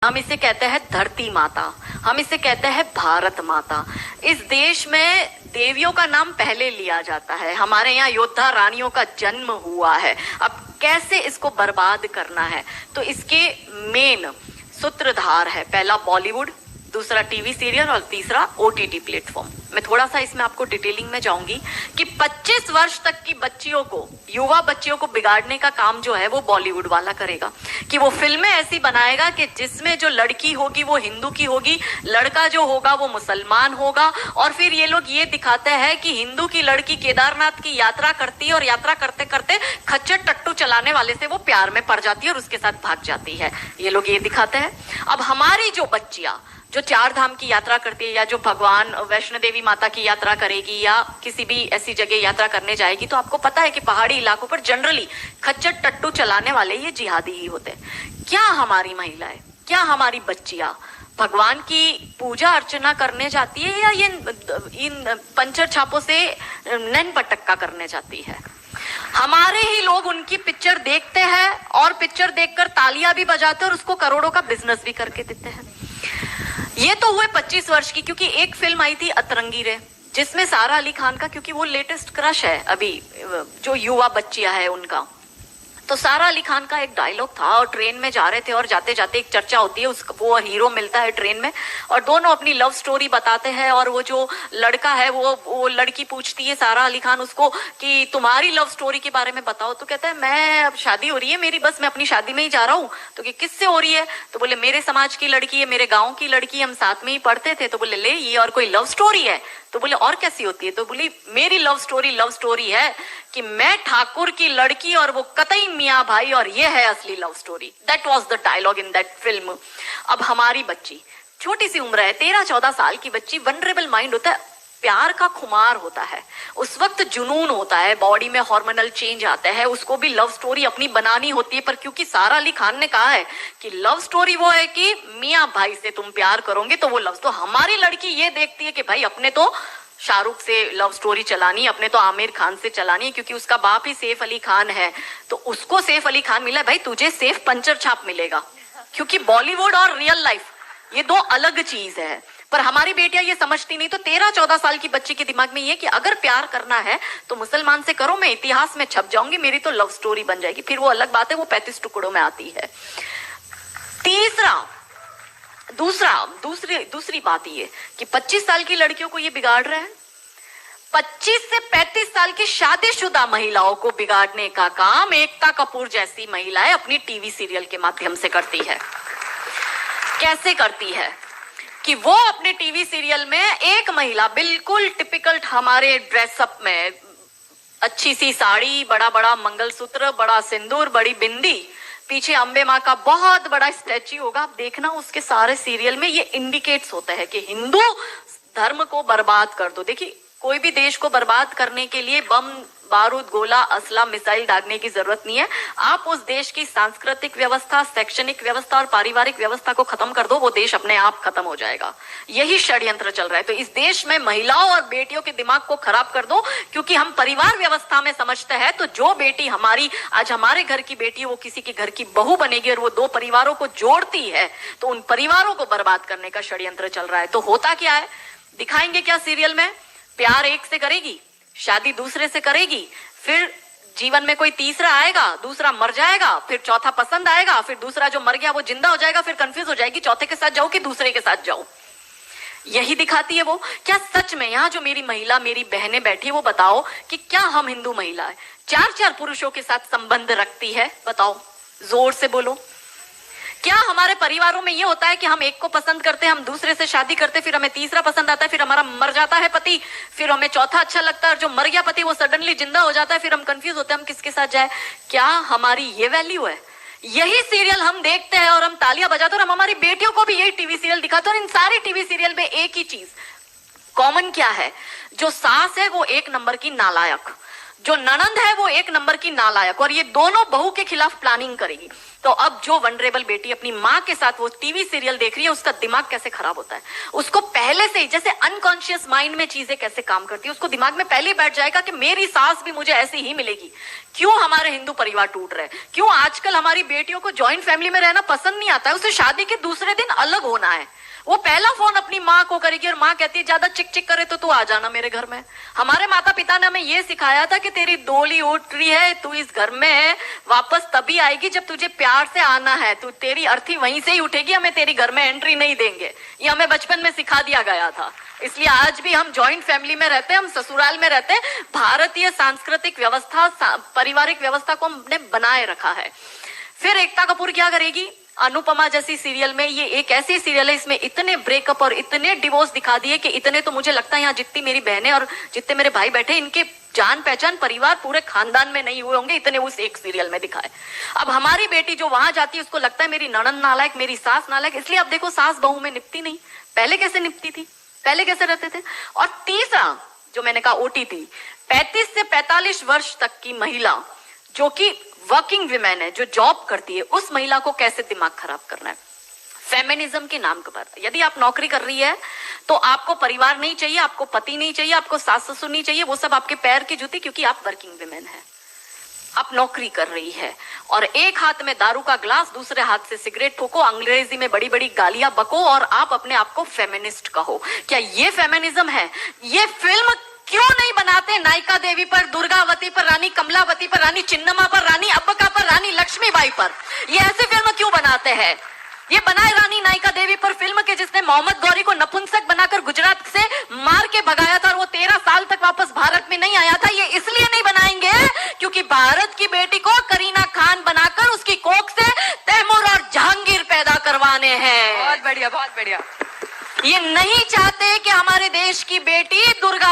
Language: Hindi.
हम इसे कहते हैं धरती माता, हम इसे कहते हैं भारत माता। इस देश में देवियों का नाम पहले लिया जाता है। हमारे यहाँ योद्धा रानियों का जन्म हुआ है। अब कैसे इसको बर्बाद करना है, तो इसके मेन सूत्रधार है, पहला बॉलीवुड, दूसरा टीवी सीरियल और तीसरा ओटीटी प्लेटफॉर्म। मैं थोड़ा सा इसमें आपको डिटेलिंग में जाऊंगी कि 25 वर्ष तक की बच्चियों को, युवा बच्चियों को बिगाड़ने का काम जो है वो बॉलीवुड वाला करेगा कि वो फिल्में ऐसी बनाएगा कि जिसमें जो लड़की होगी वो हिंदू की होगी, लड़का जो होगा वो मुसलमान होगा। और फिर ये लोग ये दिखाते हैं कि हिंदू की लड़की केदारनाथ की यात्रा करती है और यात्रा करते करते खच्चर टट्टू चलाने वाले से वो प्यार में पड़ जाती है और उसके साथ भाग जाती है। ये लोग ये दिखाते हैं। अब हमारी जो बच्चियां जो 4 धाम की यात्रा करती है या जो भगवान वैष्णो देवी माता की यात्रा करेगी या किसी भी ऐसी जगह यात्रा करने जाएगी, तो आपको पता है कि पहाड़ी इलाकों पर जनरली खच्चर टट्टू चलाने वाले ये जिहादी ही होते हैं। क्या हमारी महिलाएं, क्या हमारी बच्चियां भगवान की पूजा अर्चना करने जाती है या ये इन पंचर छापों से नैन पटक्का करने जाती है? हमारे ही लोग उनकी पिक्चर देखते हैं और पिक्चर देखकर तालियां भी बजाते हैं और उसको करोड़ों का बिजनेस भी करके देते हैं। ये तो हुए 25 वर्ष की, क्योंकि एक फिल्म आई थी अतरंगी रे, जिसमें सारा अली खान का, क्योंकि वो लेटेस्ट क्रश है अभी जो युवा बच्चियां है उनका, तो सारा अली खान का एक डायलॉग था और ट्रेन में जा रहे थे और जाते जाते एक चर्चा होती है, वो हीरो मिलता है ट्रेन में और दोनों अपनी लव स्टोरी बताते हैं। और वो जो लड़का है वो लड़की पूछती है सारा अली खान उसको कि तुम्हारी लव स्टोरी के बारे में बताओ, तो कहता है मैं, अब शादी हो रही है मेरी, बस मैं अपनी शादी में ही जा रहा हूँ। तो कि किससे हो रही है? तो बोले मेरे समाज की लड़की है, मेरे गाँव की लड़की, हम साथ में ही पढ़ते थे। तो बोले ले ये और कोई लव स्टोरी है? तो बोले और कैसी होती है? तो बोली मेरी लव स्टोरी है कि मैं ठाकुर की लड़की और वो कतई मियाँ भाई, और ये है असली love story. That was the dialogue in that film. अब हमारी बच्ची छोटी सी उम्र है, 13-14 साल की बच्ची, वनरेबल माइंड होता है, प्यार का खुमार होता है, उस वक्त जुनून होता है, बॉडी में हार्मोनल चेंज आता है, उसको भी लव स्टोरी अपनी बनानी होती है। पर क्योंकि सारा अली खान ने कहा है कि लव स्टोरी वो है कि मियाँ भाई से तुम प्यार करोगे तो वो लव, तो हमारी लड़की ये देखती है कि भाई अपने तो शाहरुख से लव स्टोरी चलानी, अपने तो आमिर खान से चलानी, क्योंकि उसका बाप ही सैफ अली खान है, तो उसको सैफ अली खान मिला, भाई तुझे सैफ पंचर छाप मिलेगा। क्योंकि बॉलीवुड और रियल लाइफ ये दो अलग चीज है। पर हमारी बेटियां ये समझती नहीं। तो 13-14 साल की बच्ची के दिमाग में ये कि अगर प्यार करना है तो मुसलमान से करो, मैं इतिहास में छप जाऊंगी, मेरी तो लव स्टोरी बन जाएगी। फिर वो अलग बात है, वो 35 टुकड़ों में आती है। दूसरी बात ये कि 25 साल की लड़कियों को ये बिगाड़ रहे हैं। 25 से 35 साल की शादीशुदा महिलाओं को बिगाड़ने का काम एकता कपूर जैसी महिलाएं अपनी टीवी सीरियल के माध्यम से करती है। कैसे करती है कि वो अपने टीवी सीरियल में एक महिला बिल्कुल टिपिकल हमारे ड्रेसअप में, अच्छी सी साड़ी, बड़ा बड़ा मंगलसूत्र, बड़ा सिंदूर, बड़ी बिंदी, पीछे अंबे माँ का बहुत बड़ा स्टैच्यू होगा। आप देखना उसके सारे सीरियल में ये इंडिकेट्स होता है कि हिंदू धर्म को बर्बाद कर दो। देखिए कोई भी देश को बर्बाद करने के लिए बम, बारूद, गोला, असला, मिसाइल डालने की जरूरत नहीं है। आप उस देश की सांस्कृतिक व्यवस्था, शैक्षणिक व्यवस्था और पारिवारिक व्यवस्था को खत्म कर दो, वो देश अपने आप खत्म हो जाएगा। यही षड्यंत्र चल रहा है। तो इस देश में महिलाओं और बेटियों के दिमाग को खराब कर दो, क्योंकि हम परिवार व्यवस्था में समझते हैं तो जो बेटी हमारी, आज हमारे घर की बेटी वो किसी के घर की बहू बनेगी और वो 2 परिवारों को जोड़ती है, तो उन परिवारों को बर्बाद करने का षड्यंत्र चल रहा है। तो होता क्या है, दिखाएंगे क्या सीरियल में? प्यार एक से करेगी, शादी दूसरे से करेगी, फिर जीवन में कोई तीसरा आएगा, दूसरा मर जाएगा, फिर चौथा पसंद आएगा, फिर दूसरा जो मर गया वो जिंदा हो जाएगा, फिर कंफ्यूज हो जाएगी चौथे के साथ जाऊं कि दूसरे के साथ जाऊं। यही दिखाती है वो। क्या सच में यहाँ जो मेरी महिला, मेरी बहनें बैठी, वो बताओ कि क्या हम हिंदू महिला 4-4 पुरुषों के साथ संबंध रखती है? बताओ, जोर से बोलो। क्या हमारे परिवारों में ये होता है कि हम एक को पसंद करते हैं, हम दूसरे से शादी करते, फिर हमें तीसरा पसंद आता है, फिर हमारा मर जाता है पति, फिर हमें चौथा अच्छा लगता है और जो मर गया पति वो सडनली जिंदा हो जाता है, फिर हम कंफ्यूज होते हैं हम किसके साथ जाए? क्या हमारी ये वैल्यू है? यही सीरियल हम देखते हैं और हम तालियां बजाते हैं और हम हमारी बेटियों को भी यही टीवी सीरियल दिखाते हैं। और इन सारी टीवी सीरियल में एक ही चीज कॉमन क्या है? जो सास है वो 1 नंबर की नालायक, जो ननंद है वो 1 नंबर की नालायक, और ये दोनों बहू के खिलाफ प्लानिंग करेगी। तो अब जो वनरेबल बेटी अपनी माँ के साथ वो टीवी सीरियल देख रही है, उसका दिमाग कैसे खराब होता है, उसको पहले से ही जैसे अनकॉन्शियस माइंड में चीजें कैसे काम करती है, उसको दिमाग में पहले ही बैठ जाएगा कि मेरी सास भी मुझे ऐसी ही मिलेगी। क्यों हमारे हिंदू परिवार टूट रहे, क्यों आजकल हमारी बेटियों को जॉइंट फैमिली में रहना पसंद नहीं आता है, उसे शादी के दूसरे दिन अलग होना है। वो पहला फोन अपनी माँ को करेगी और माँ कहती है ज्यादा चिक चिक करे तो तू आ जाना मेरे घर में। हमारे माता पिता ने हमें ये सिखाया था कि तेरी डोली उठ रही है, तू इस घर में वापस तभी आएगी जब तुझे प्यार से आना है, तू तेरी अर्थी वहीं से ही उठेगी, हमें तेरी घर में एंट्री नहीं देंगे। ये हमें बचपन में सिखा दिया गया था। इसलिए आज भी हम जॉइंट फैमिली में रहते हैं, हम ससुराल में रहते हैं। भारतीय सांस्कृतिक व्यवस्था, पारिवारिक व्यवस्था को हमने बनाए रखा है। फिर एकता कपूर क्या करेगी, अनुपमा जैसी सीरियल में, ये एक ऐसी सीरियल है इसमें इतने ब्रेकअप और इतने डिवोर्स दिखा दिए कि इतने तो मुझे लगता है यहाँ जितनी मेरी बहनें और जितने मेरे भाई बैठे, इनके जान पहचान परिवार पूरे खानदान में नहीं हुए होंगे, इतने उस एक सीरियल में दिखाए। अब हमारी बेटी जो वहां जाती है उसको लगता है मेरी ननद नालायक, मेरी सास नालायक। इसलिए अब देखो सास बहू में निपटी नहीं, पहले कैसे निपटी थी, पहले कैसे रहते थे। और तीसरा जो मैंने कहा ओटीटी, 35 से 45 वर्ष तक की महिला जो कि वर्किंग विमेन है, जो जॉब करती है, उस महिला को कैसे दिमाग खराब करना है फेमिनिज्म के नाम पर। यदि आप नौकरी कर रही है तो आपको परिवार नहीं चाहिए, आपको पति नहीं चाहिए, आपको सास ससुर नहीं चाहिए, वो सब आपके पैर की जूती, क्योंकि आप वर्किंग विमेन है, आप नौकरी कर रही है। और एक हाथ में दारू का ग्लास, दूसरे हाथ से सिगरेट ठोको, अंग्रेजी में बड़ी बड़ी गालियां बको और आप अपने आप को फेमिनिस्ट कहो। क्या ये फेमिनिज्म है? ये फिल्म क्यों नहीं बनाते नायिका देवी पर, दुर्गावती पर, रानी कमलावती पर, रानी चिन्नमा पर, रानी अब्बका पर, रानी लक्ष्मीबाई पर? ये ऐसी फिल्म क्यों बनाते हैं? ये बनाए रानी नायिका देवी पर फिल्म के जिसने मोहम्मद गौरी को नपुंसक बनाकर गुजरात से मार के भगाया था और वो 13 साल तक वापस भारत में नहीं आया था। ये इसलिए नहीं बनाएंगे क्योंकि भारत की बेटी को करीना खान बनाकर उसकी कोख से तैमूर और जहांगीर पैदा करवाने हैं। बहुत बढ़िया, बहुत बढ़िया। ये नहीं चाहते कि हमारे देश की बेटी दुर्गावती